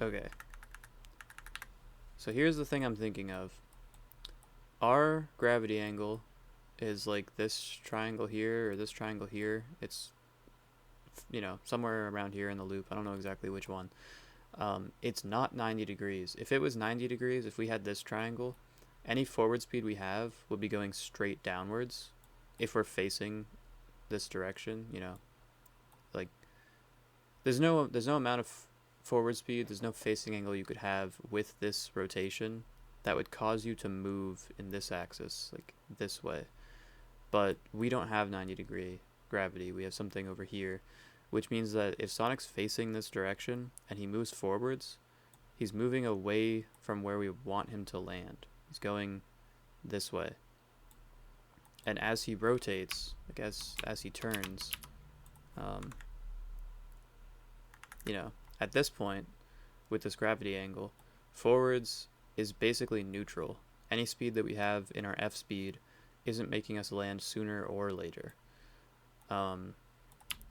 Okay. So here's the thing I'm thinking of. Our gravity angle is like this triangle here or this triangle here. It's, somewhere around here in the loop. I don't know exactly which one. It's not 90 degrees. If it was 90 degrees, if we had this triangle, any forward speed we have would be going straight downwards if we're facing this direction, like there's no amount of forward speed, there's no facing angle you could have with this rotation that would cause you to move in this axis, like this way. But we don't have 90-degree gravity. We have something over here, which means that if Sonic's facing this direction and he moves forwards, he's moving away from where we want him to land. He's going this way. And as he rotates, like as he turns, um, at this point, with this gravity angle, forwards is basically neutral. Any speed that we have in our F speed isn't making us land sooner or later. And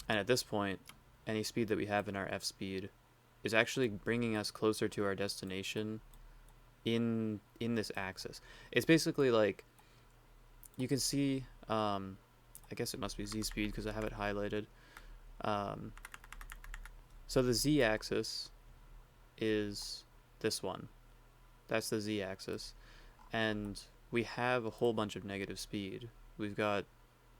at this point, any speed that we have in our F speed is actually bringing us closer to our destination in this axis. It's basically like, you can see, I guess it must be Z speed because I have it highlighted. So the Z axis is this one. That's the Z axis. And we have a whole bunch of negative speed. We've got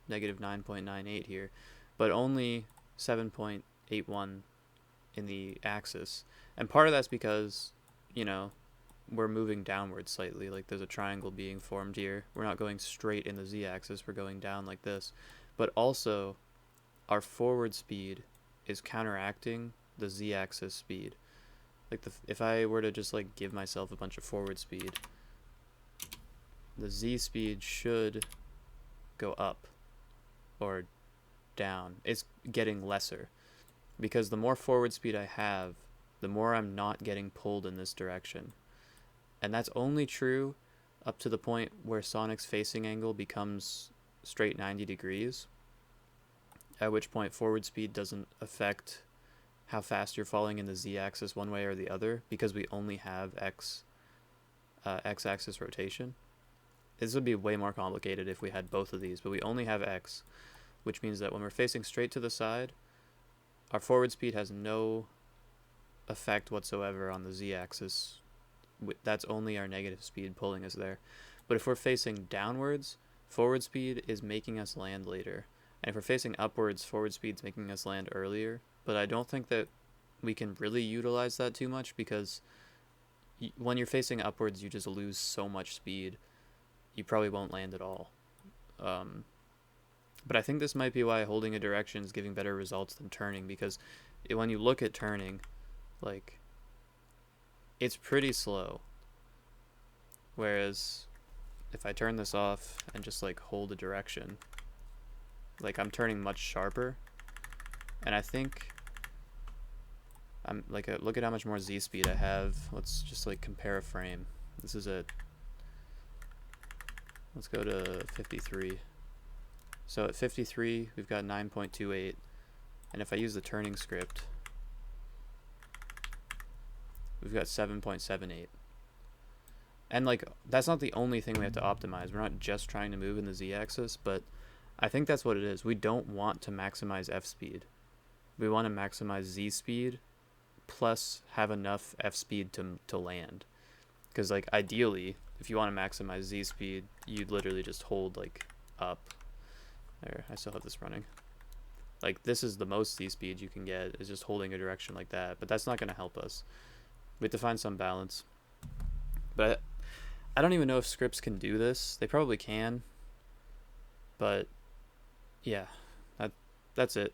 negative 9.98 here, but only 7.81 in the axis. And part of that's because, we're moving downward slightly. Like there's a triangle being formed here. We're not going straight in the Z axis, we're going down like this. But also, our forward speed is counteracting the Z axis speed. Like if I were to just like give myself a bunch of forward speed, the Z speed should go up or down. It's getting lesser because the more forward speed I have, the more I'm not getting pulled in this direction. And that's only true up to the point where Sonic's facing angle becomes straight 90 degrees, at which point forward speed doesn't affect how fast you're falling in the Z-axis one way or the other, because we only have X-axis rotation. This would be way more complicated if we had both of these, but we only have X, which means that when we're facing straight to the side, our forward speed has no effect whatsoever on the Z-axis. That's only our negative speed pulling us there. But if we're facing downwards, forward speed is making us land later. And if we're facing upwards, forward speed's making us land earlier. But I don't think that we can really utilize that too much, because when you're facing upwards, you just lose so much speed. You probably won't land at all. But I think this might be why holding a direction is giving better results than turning, because when you look at turning, like, it's pretty slow. Whereas if I turn this off and just like hold a direction, like I'm turning much sharper. And I think I'm like, look at how much more Z speed I have. Let's just like compare a frame. This is it. Let's go to 53. So at 53, we've got 9.28. And if I use the turning script, we've got 7.78. And like, that's not the only thing we have to optimize. We're not just trying to move in the Z-axis, but I think that's what it is. We don't want to maximize F speed. We want to maximize Z speed plus have enough F speed to land. Because like, ideally, if you want to maximize Z speed, you'd literally just hold like up. There, I still have this running. Like, this is the most Z speed you can get, is just holding a direction like that. But that's not going to help us. We have to find some balance. But I don't even know if scripts can do this. They probably can. But yeah, that's it.